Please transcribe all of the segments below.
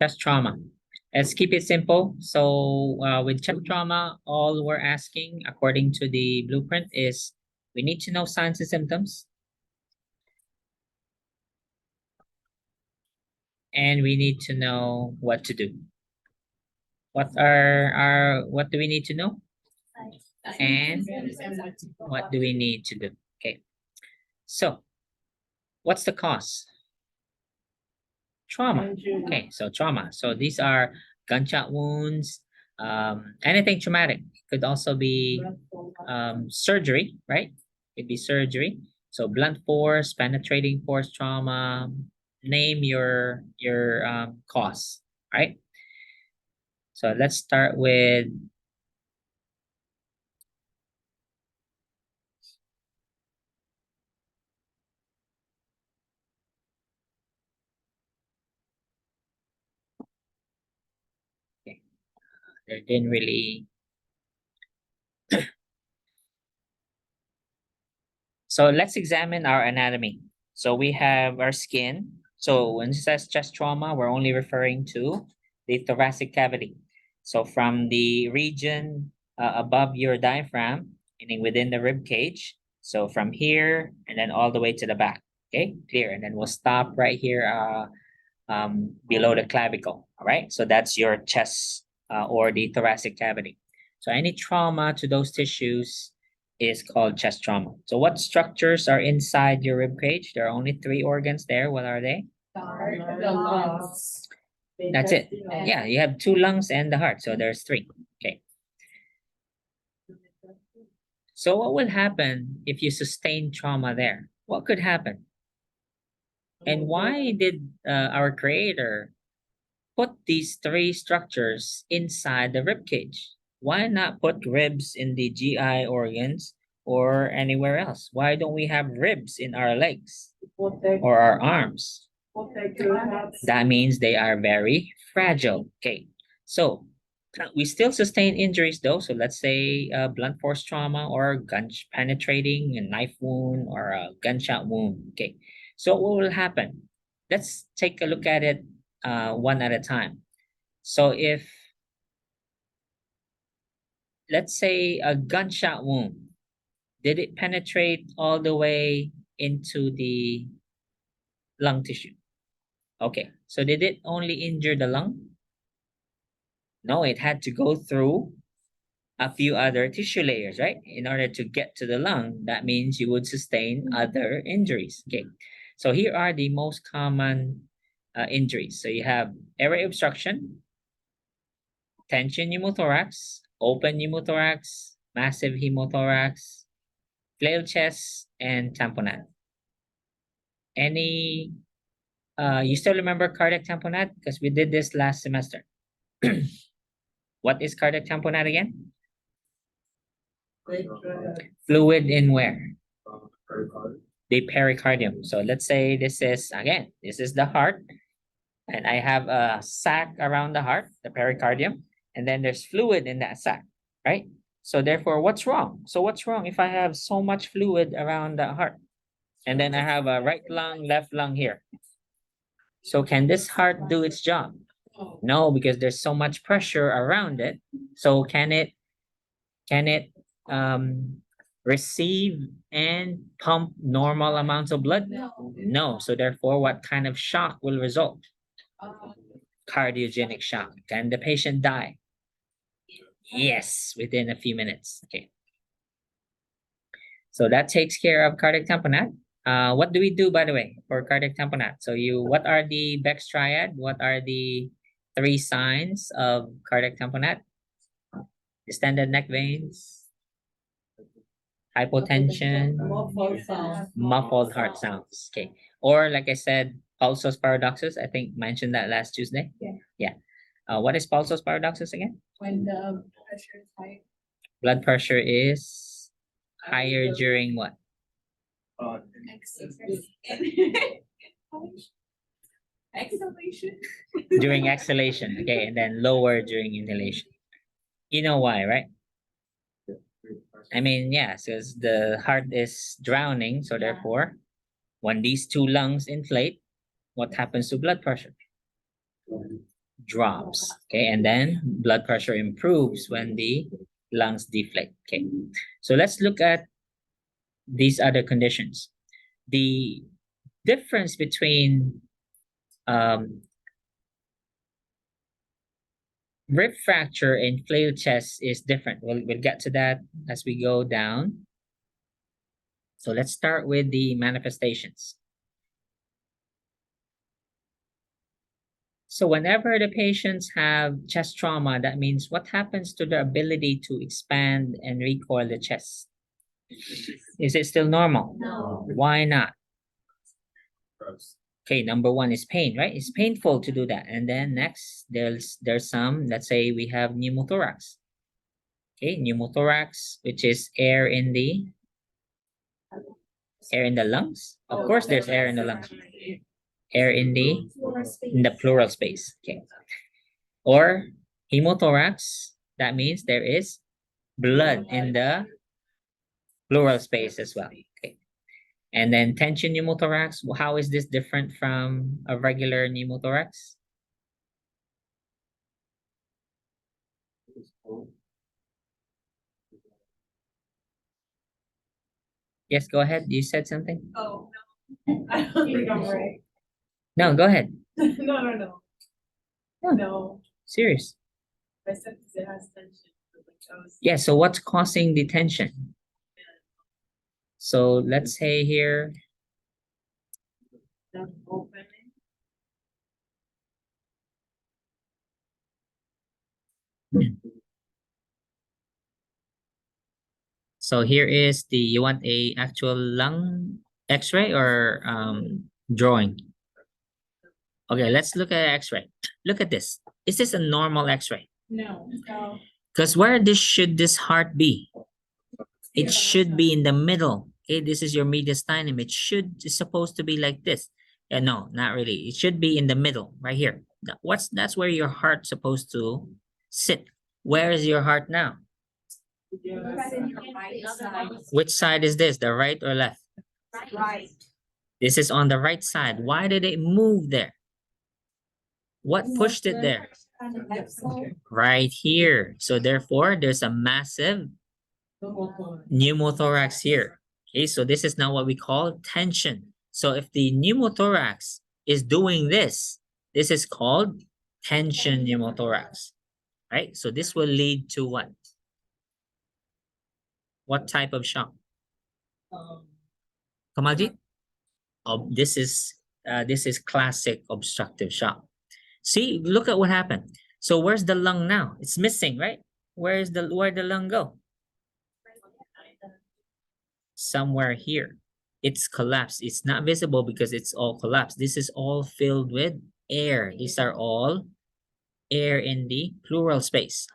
Chest trauma. Let's keep it simple. So with chest trauma, all we're asking according to the blueprint is we need to know signs and symptoms, and we need to know what to do. What do we need to know? And what do we need to do? Okay. So what's the cause? Trauma. Okay, so trauma. So these are gunshot wounds, anything traumatic. Could also be surgery, right? Could be surgery. So blunt force, penetrating force trauma. Name your cause, right? So let's start with okay. They didn't really. So let's examine our anatomy. So we have our skin. So when it says chest trauma, we're only referring to the thoracic cavity. So from the region above your diaphragm, meaning within the rib cage. So from here and then all the way to the back. Okay, clear. And then we'll stop right here below the clavicle. All right, so that's your chest or the thoracic cavity. So any trauma to those tissues is called chest trauma. So what structures are inside your rib cage? There are only three organs there. What are they? The lungs. That's it. Yeah, you have two lungs and the heart. So there's three. Okay. So what will happen if you sustain trauma there? What could happen? And why did our creator put these three structures inside the rib cage? Why not put ribs in the GI organs or anywhere else? Why don't we have ribs in our legs or our arms? That means they are very fragile. Okay, so we still sustain injuries though. So let's say blunt force trauma or gun penetrating, a knife wound or a gunshot wound. Okay, so what will happen? Let's take a look at it one at a time. So if let's say a gunshot wound, did it penetrate all the way into the lung tissue? Okay, so did it only injure the lung? No, it had to go through a few other tissue layers, right? In order to get to the lung, that means you would sustain other injuries. Okay, so here are the most common injuries. So you have airway obstruction, tension pneumothorax, open pneumothorax, massive hemothorax, flail chest, and tamponade. Any, you still remember cardiac tamponade? Because we did this last semester. What is cardiac tamponade again? Fluid in where? The pericardium. So let's say this is, again, this is the heart, and I have a sac around the heart, the pericardium, and then there's fluid in that sac, right? So therefore, what's wrong? So what's wrong if I have so much fluid around the heart? And then I have a right lung, left lung here. So can this heart do its job? No, because there's so much pressure around it. So can it receive and pump normal amounts of blood? No. So therefore, what kind of shock will result? Cardiogenic shock. Can the patient die? Yes, within a few minutes. Okay. So that takes care of cardiac tamponade. What do we do, by the way, for cardiac tamponade? So what are the Beck's triad? What are the three signs of cardiac tamponade? Distended neck veins, hypotension, muffled heart sounds. Okay. Or like I said, pulsus paradoxus. I think mentioned that last Tuesday. Yeah. What is pulsus paradoxus again? When the pressure is high. Blood pressure is higher during what? Exhalation. During exhalation. Okay. And then lower during inhalation. You know why, right? I mean, yeah, because the heart is drowning. So therefore, when these two lungs inflate, what happens to blood pressure? drops. Okay, and then blood pressure improves when the lungs deflate. Okay, so let's look at these other conditions. The difference between rib fracture and flail chest is different. We'll get to that as we go down. So let's start with the manifestations. So whenever the patients have chest trauma, that means what happens to their ability to expand and recoil the chest? Is it still normal? No. Why not? Okay, number one is pain, right? It's painful to do that. And then next, there's some, let's say we have pneumothorax. Okay, pneumothorax, which is air in the lungs. Of course, there's air in the lungs. Air in the pleural space. Okay. Or hemothorax, that means there is blood in the pleural space as well. Okay. And then tension pneumothorax, how is this different from a regular pneumothorax? Yes, go ahead. You said something? Oh, no. I don't think I'm right. No, go ahead. No. Oh. No, Serious. I said because it has tension. Yeah, so what's causing the tension? So let's say here, Opening. so here is the, you want a actual lung x-ray or drawing? Okay, let's look at x-ray. Look at this. Is this a normal x-ray? No. Because where should this heart be? It should be in the middle. Okay, this is your mediastinum. It's supposed to be like this. Yeah, no, not really. It should be in the middle, right here. That's where your heart's supposed to sit. Where is your heart now? Which side is this? The right or left? Right. This is on the right side. Why did it move there? What pushed it there? Right here. So therefore, there's a massive pneumothorax here. Okay, so this is now what we call tension. So if the pneumothorax is doing this, this is called tension pneumothorax. Right? So this will lead to what? What type of shock? Kamalji? Oh, this is classic obstructive shock. See, look at what happened. So where's the lung now? It's missing, right? Where'd the lung go? Somewhere here. It's collapsed. It's not visible because it's all collapsed. This is all filled with air. These are all air in the pleural space.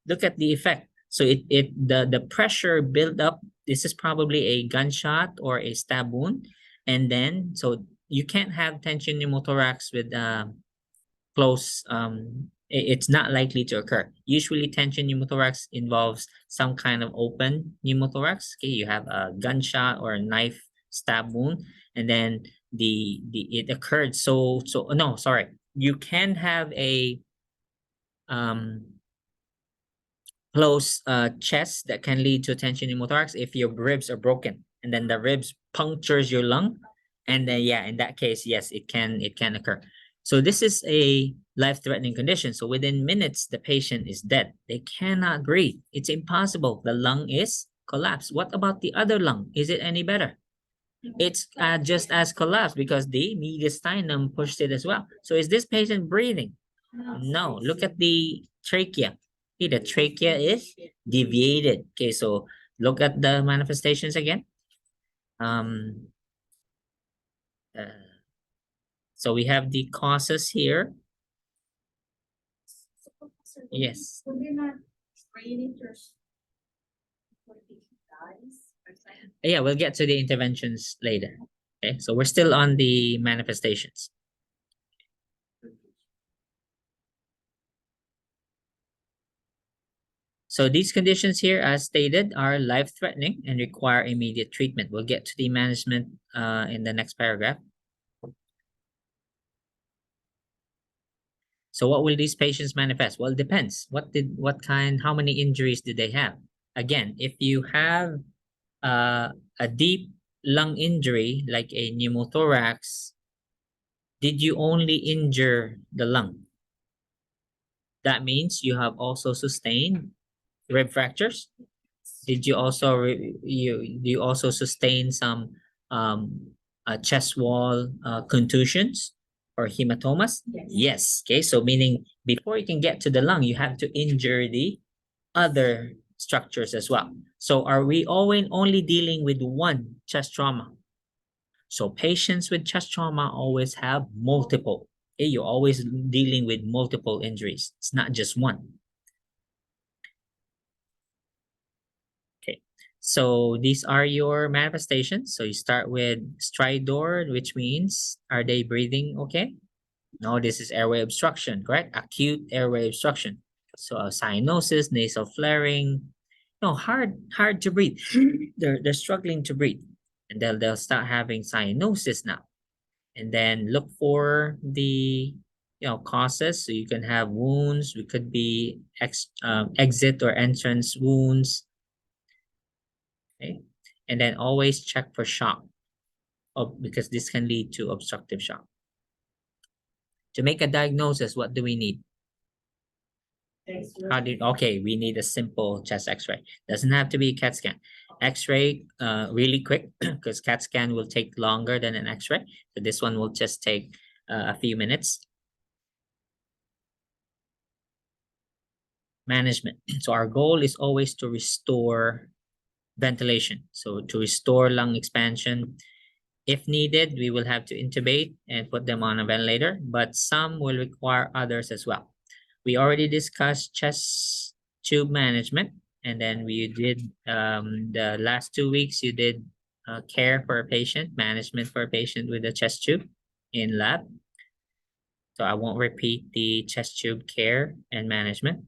Look at the effect. So the pressure built up. This is probably a gunshot or a stab wound. And then, so you can't have tension pneumothorax with close, it's not likely to occur. Usually tension pneumothorax involves some kind of open pneumothorax. Okay, you have a gunshot or a knife stab wound, and then it occurred. So no, sorry. You can have a close chest that can lead to tension pneumothorax if your ribs are broken and then the ribs punctures your lung, and then yeah, in that case, yes, it can occur. So this is a life-threatening condition. So within minutes, the patient is dead. They cannot breathe. It's impossible. The lung is collapsed. What about the other lung? Is it any better? It's just as collapsed because the mediastinum pushed it as well. So is this patient breathing? No. Look at the trachea. Okay, the trachea is deviated. Okay, so look at the manifestations again. So we have the causes here. Yes. Yeah, we'll get to the interventions later. Okay, so we're still on the manifestations. So these conditions here, as stated, are life-threatening and require immediate treatment. We'll get to the management in the next paragraph. So what will these patients manifest? Well, it depends. How many injuries did they have? Again, if you have a deep lung injury like a pneumothorax, did you only injure the lung? That means you have also sustained rib fractures. Did you also you also sustain some chest wall contusions or hematomas? Yes. Yes. Okay. So meaning before you can get to the lung, you have to injure the other structures as well. So are we only dealing with one chest trauma? So patients with chest trauma always have multiple. Okay? You're always dealing with multiple injuries. It's not just one. Okay. So these are your manifestations. So you start with stridor, which means are they breathing okay? No, this is airway obstruction, correct? Acute airway obstruction. So cyanosis, nasal flaring, no, hard to breathe. They're struggling to breathe. And they'll start having cyanosis now. And then look for the causes. So you can have wounds. We could be exit or entrance wounds. Okay. And then always check for shock because this can lead to obstructive shock. To make a diagnosis, what do we need? Okay, we need a simple chest x-ray. Doesn't have to be a CAT scan. X-ray really quick because CAT scan will take longer than an x-ray. So this one will just take a few minutes. Management. So our goal is always to restore ventilation. So to restore lung expansion. If needed, we will have to intubate and put them on a ventilator, but some will require others as well. We already discussed chest tube management, and then we did the last 2 weeks, you did care for a patient, management for a patient with a chest tube in lab. So I won't repeat the chest tube care and management.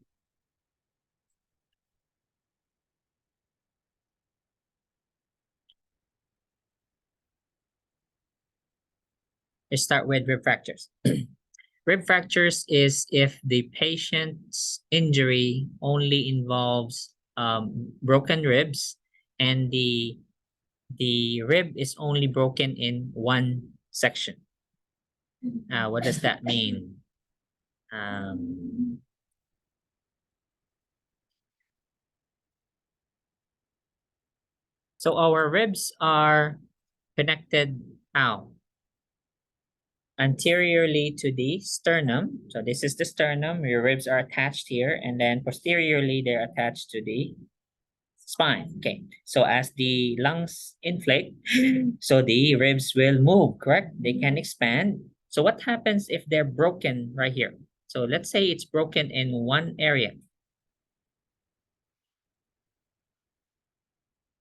Let's start with rib fractures. Rib fractures is if the patient's injury only involves broken ribs and the rib is only broken in one section. What does that mean? So our ribs are connected how? Anteriorly to the sternum. So this is the sternum. Your ribs are attached here, and then posteriorly they're attached to the spine. Okay. So as the lungs inflate, so the ribs will move, correct? They can expand. So what happens if they're broken right here? So let's say it's broken in one area.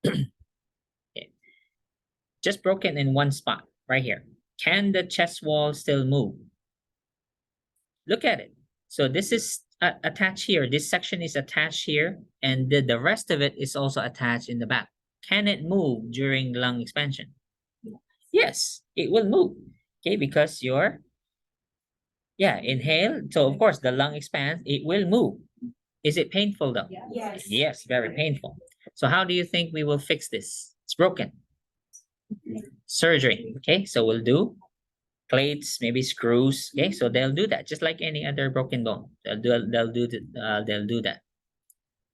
Okay. Just broken in one spot right here. Can the chest wall still move? Look at it. So this is attached here. This section is attached here, and the rest of it is also attached in the back. Can it move during lung expansion? Yes, it will move. Okay, because inhale. So of course the lung expands, it will move. Is it painful though? Yes. Yes, very painful. So how do you think we will fix this? It's broken. Surgery. Okay, so we'll do plates, maybe screws. Okay, so they'll do that just like any other broken bone. They'll do that.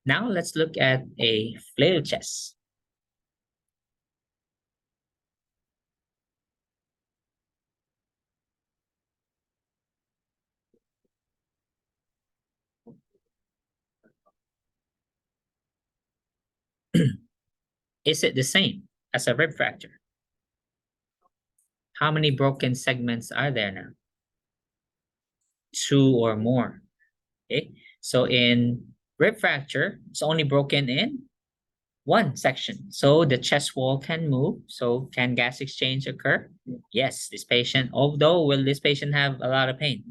Now let's look at a flail chest. Is it the same as a rib fracture? How many broken segments are there now? 2 or more. Okay, so in rib fracture, it's only broken in one section. So the chest wall can move. So can gas exchange occur? Yes, this patient, although will this patient have a lot of pain?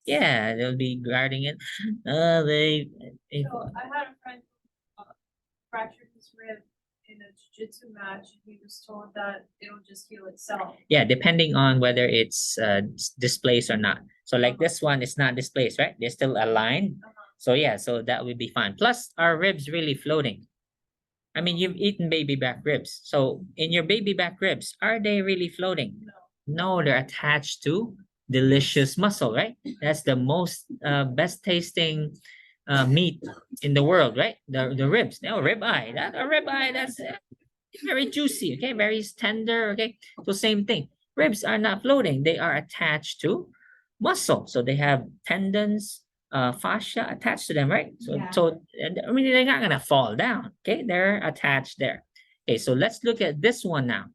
Yeah, they'll be guarding it. So I had a friend who fractured his rib in in a jujitsu match, he was told that it'll just heal itself. Yeah, depending on whether it's displaced or not. So like this one is not displaced, right? They're still aligned. So yeah, so that would be fine. Plus, our ribs really floating. I mean, you've eaten baby back ribs. So in your baby back ribs, are they really floating? No, they're attached to delicious muscle, right? That's the most best tasting meat in the world, right? The ribs. No, rib eye. That a rib eye. That's very juicy. Okay, very tender. Okay, so same thing. Ribs are not floating. They are attached to muscle. So they have tendons, fascia attached to them, right? So Yeah. I mean they're not gonna fall down. Okay, they're attached there. Okay, so let's look at this one now.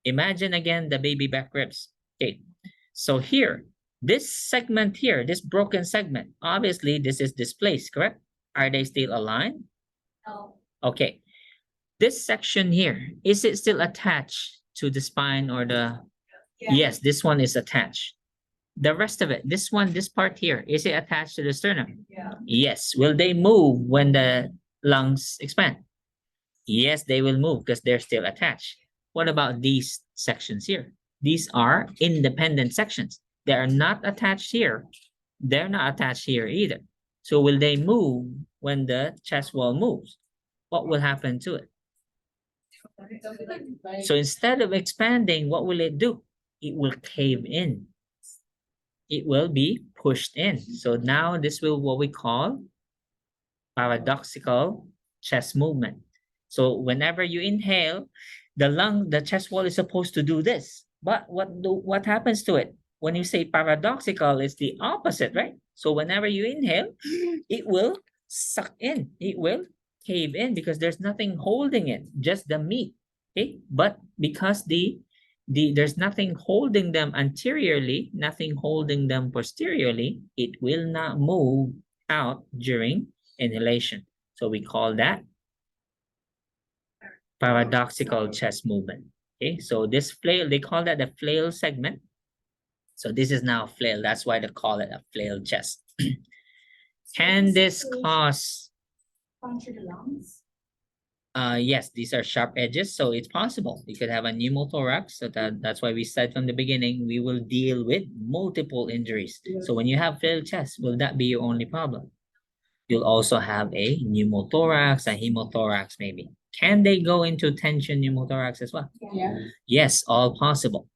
Imagine again the baby back ribs. Okay, so here, this segment here, this broken segment, obviously this is displaced, correct? Are they still aligned? No. Okay, this section here, is it still attached to the spine or the? Yes, this one is attached. The rest of it, this one, this part here, is it attached to the sternum? Yeah. Yes. Will they move when the lungs expand? Yes, they will move because they're still attached. What about these sections here? These are independent sections. They are not attached here. They're not attached here either. So will they move when the chest wall moves? What will happen to it? So instead of expanding, what will it do? It will cave in. It will be pushed in. So now this will what we call paradoxical chest movement. So whenever you inhale, the chest wall is supposed to do this. But what happens to it? When you say paradoxical, it's the opposite, right? So whenever you inhale, it will suck in. It will cave in because there's nothing holding it, just the meat. Okay, but because there's nothing holding them anteriorly, nothing holding them posteriorly, it will not move out during inhalation. So we call that paradoxical chest movement. Okay, so this flail, they call that the flail segment. So this is now flail. That's why they call it a flail chest. Can this cause? Puncture the lungs? Yes, these are sharp edges, so it's possible. You could have a pneumothorax. So that's why we said from the beginning, we will deal with multiple injuries. So when you have flail chest, will that be your only problem? You'll also have a pneumothorax, a hemothorax maybe. Can they go into tension pneumothorax as well? Yeah. Yes, all possible.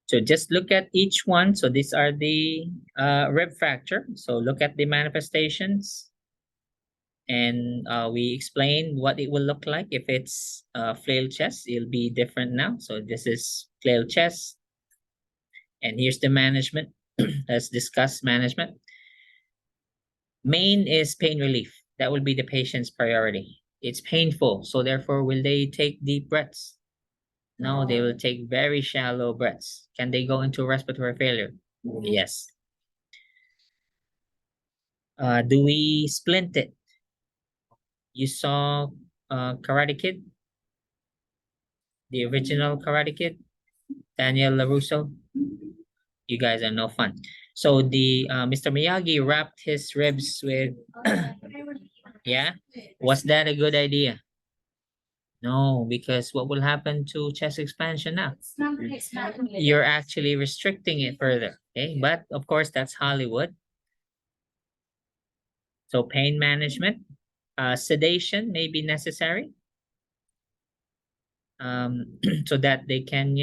So just look at each one. So these are the rib fracture. So look at the manifestations. And we explained what it will look like if it's flail chest. It'll be different now. So this is flail chest. And here's the management. Let's discuss management. Main is pain relief. That will be the patient's priority. It's painful, so therefore, will they take deep breaths? No, they will take very shallow breaths. Can they go into respiratory failure? Yes. Do we splint it? You saw Karate Kid? The original Karate Kid? Daniel LaRusso? You guys are no fun. So the Mr. Miyagi wrapped his ribs with, yeah? Was that a good idea? No, because what will happen to chest expansion now? You're actually restricting it further, okay? But of course, that's Hollywood. So pain management, sedation may be necessary, so that they can,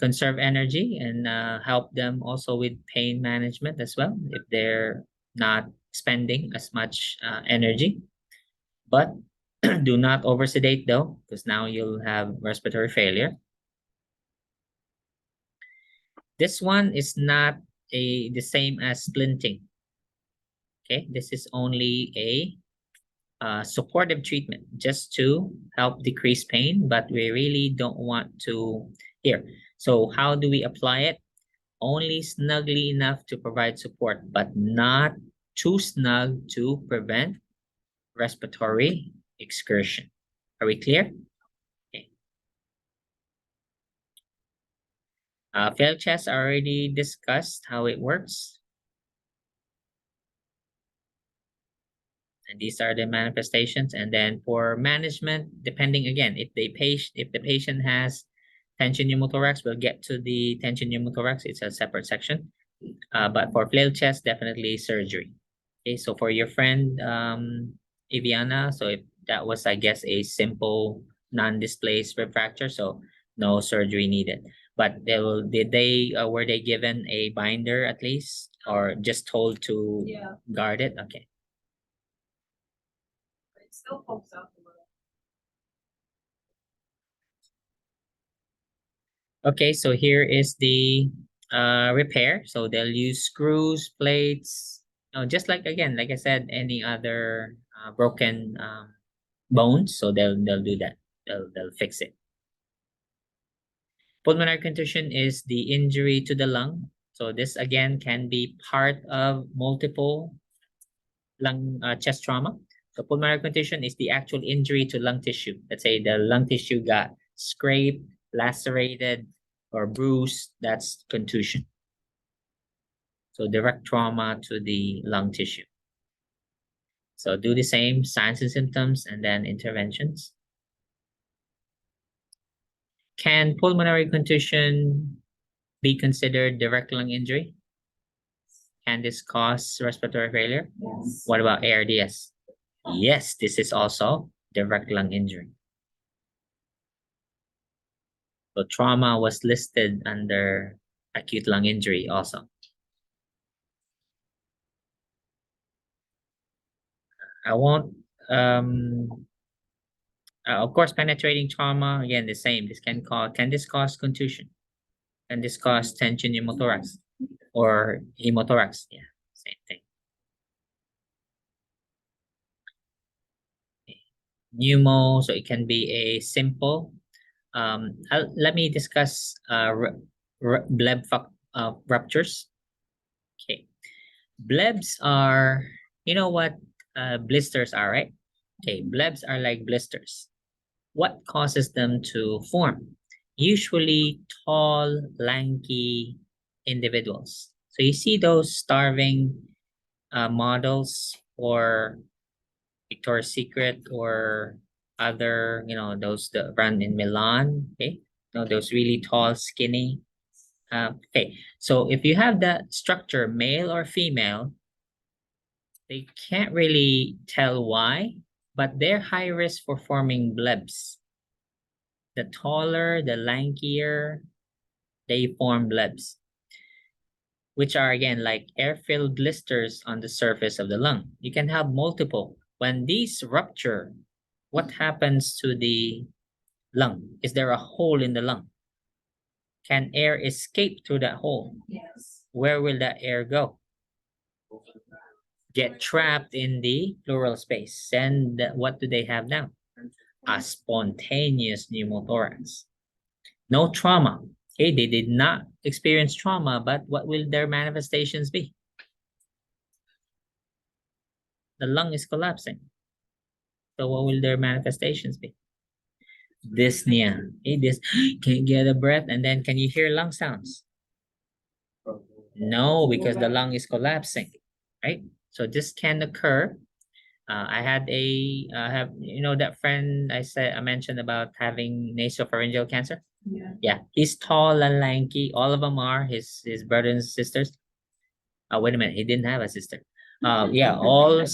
conserve energy and help them also with pain management as well if they're not spending as much energy. But do not oversedate though, because now you'll have respiratory failure. This one is not the same as splinting. Okay, this is only a supportive treatment just to help decrease pain, but we really don't want to here. So how do we apply it? Only snugly enough to provide support, but not too snug to prevent respiratory excursion. Are we clear? Okay. Failed chest, I already discussed how it works. And these are the manifestations. And then for management, depending again, if the patient has tension pneumothorax, we'll get to the tension pneumothorax. It's a separate section. But for flail chest, definitely surgery. Okay, so for your friend Iviana, so if that was, I guess, a simple non-displaced rib fracture, so no surgery needed. But were they given a binder at least, or just told to guard it? Okay. It still pokes out a little. Okay, so here is the repair. So they'll use screws, plates, just like, again, like I said, any other broken bones. So they'll do that. They'll fix it. Pulmonary contusion is the injury to the lung. So this again can be part of multiple lung chest trauma. So pulmonary contusion is the actual injury to lung tissue. Let's say the lung tissue got scraped, lacerated, or bruised. That's contusion. So direct trauma to the lung tissue. So do the same signs and symptoms and then interventions. Can pulmonary contusion be considered direct lung injury? Can this cause respiratory failure? Yes. What about ARDS? Yes, this is also direct lung injury. So trauma was listed under acute lung injury also. I won't, of course, penetrating trauma, again, the same. Can this cause contusion? Can this cause tension pneumothorax or hemothorax? Yeah, same thing. Pneumo, so it can be a simple. Let me discuss bleb ruptures. Okay, blebs are, you know what blisters are, right? Okay, blebs are like blisters. What causes them to form? Usually tall, lanky individuals. So you see those starving models for Victoria's Secret or other, those that run in Milan, okay? Those really tall, skinny. Okay, so if you have that structure, male or female, they can't really tell why, but they're high risk for forming blebs. The taller, the lankier, they form blebs, which are again like air-filled blisters on the surface of the lung. You can have multiple. When these rupture, what happens to the lung? Is there a hole in the lung? Can air escape through that hole? Yes. Where will that air go? Get trapped in the pleural space. And what do they have now? A spontaneous pneumothorax. No trauma. Okay, they did not experience trauma, but what will their manifestations be? The lung is collapsing. So what will their manifestations be? Dyspnea. Okay, this can't get a breath, and then can you hear lung sounds? No, because the lung is collapsing, right? So this can occur. I had that friend I mentioned about having nasopharyngeal cancer. Yeah, he's tall and lanky. All of them are his brothers and sisters. Wait a minute, he didn't have a sister. Yeah, all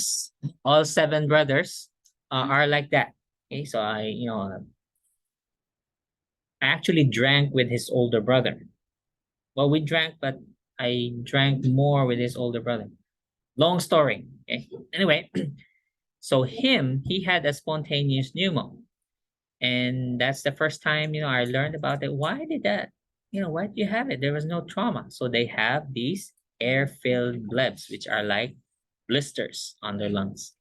7 brothers are like that. Okay, so I actually drank with his older brother. Well, we drank, but I drank more with his older brother. Long story. Okay. Anyway, so he had a spontaneous pneumo. And that's the first time, I learned about it. Why did that? Why did you have it? There was no trauma. So they have these air-filled blebs, which are like blisters on their lungs.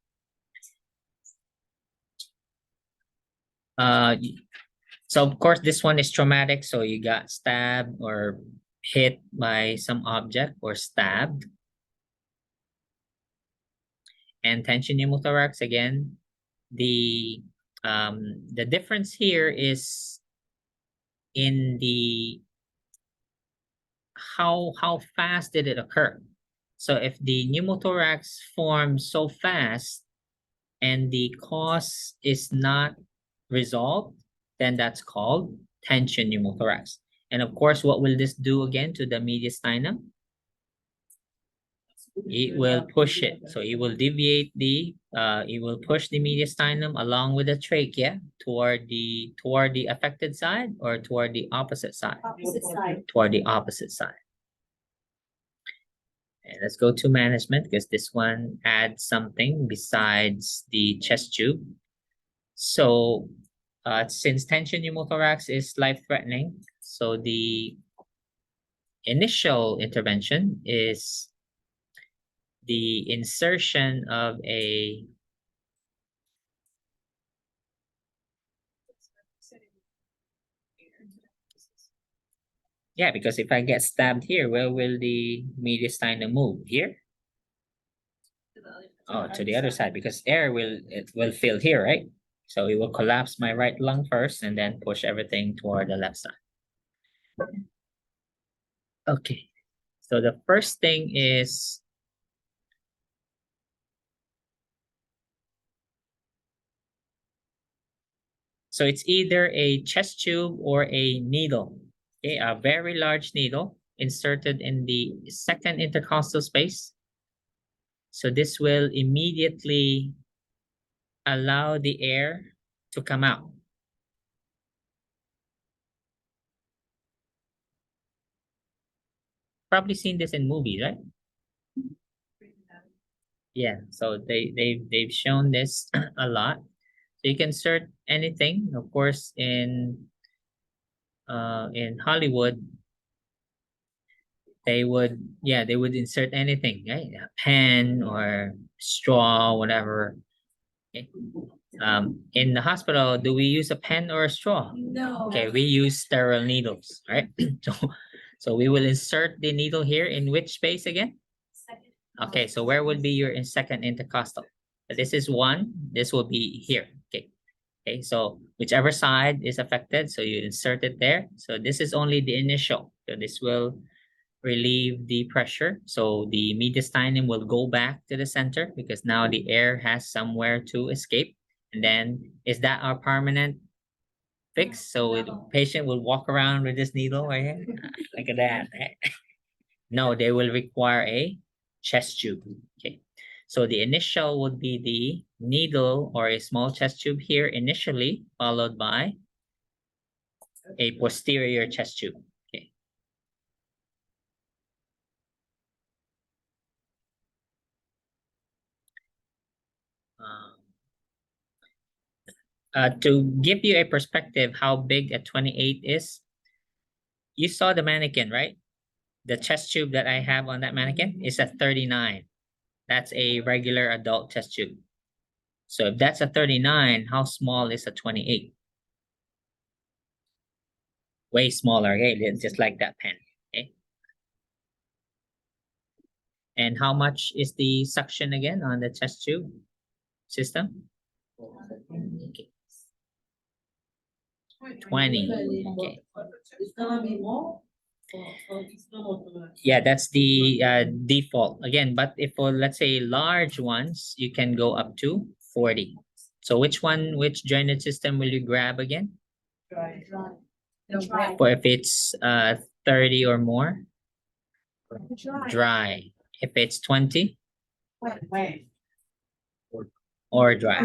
So of course, this one is traumatic. So you got stabbed or hit by some object or stabbed. And tension pneumothorax, again, the difference here is in the how fast did it occur. So if the pneumothorax formed so fast, and the cause is not resolved, then that's called tension pneumothorax. And of course, what will this do again to the mediastinum? It will push it. So it will deviate it will push the mediastinum along with the trachea toward the affected side or toward the opposite side? Opposite side. Toward the opposite side. And let's go to management because this one adds something besides the chest tube. So since tension pneumothorax is life-threatening, so the initial intervention is the insertion of a yeah, because if I get stabbed here, where will the mediastinum move? Here? To the other- Oh, to the other side, because air will fill here, right? So it will collapse my right lung first and then push everything toward the left side. Okay, so the first thing is so it's either a chest tube or a needle. Okay, a very large needle inserted in the second intercostal space. So this will immediately allow the air to come out. Probably seen this in movies, right? Yeah, so they've shown this a lot. So you can insert anything, of course, in Hollywood. They would insert anything, right? A pen or straw, whatever. Okay. In the hospital, do we use a pen or a straw? No. Okay, we use sterile needles, right? So we will insert the needle here in which space again? Second. Okay, so where would be your second intercostal? This is one, this will be here. Okay. Okay, so whichever side is affected, so you insert it there. So this is only the initial. So this will relieve the pressure. So the mediastinum will go back to the center because now the air has somewhere to escape. And then is that our permanent fix? So the patient will walk around with this needle right here. Look at that. No, they will require a chest tube. Okay. So the initial would be the needle or a small chest tube here initially, followed by a posterior chest tube. Okay. To give you a perspective how big a 28 is, you saw the mannequin, right? The chest tube that I have on that mannequin is a 39. That's a regular adult chest tube. So if that's a 39, how small is a 28? Way smaller, okay? Just like that pen, okay? And how much is the suction again on the chest tube system? Okay. 20. Okay. It's gonna be more. Yeah, that's the default again. But if for let's say large ones, you can go up to 40. So which drainage system will you grab again? Dry. For if it's 30 or more, Dry. dry. If it's 20 Wet. or dry.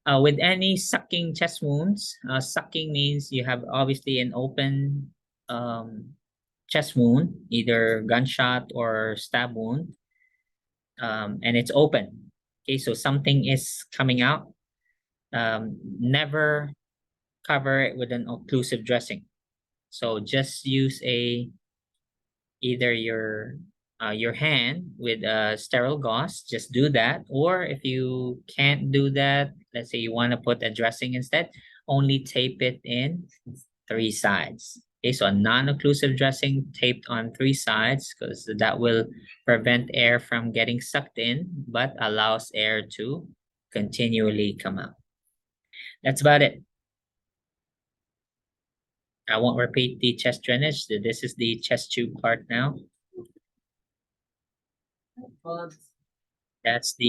With any sucking chest wounds, sucking means you have obviously an open chest wound, either gunshot or stab wound, and it's open. Okay, so something is coming out. Never cover it with an occlusive dressing. So just use either your hand with a sterile gauze, just do that. Or if you can't do that, let's say you want to put a dressing instead, only tape it in 3 sides. Okay, so a non-occlusive dressing taped on 3 sides because that will prevent air from getting sucked in, but allows air to continually come out. That's about it. I won't repeat the chest drainage. This is the chest tube part now. Bugs. That's the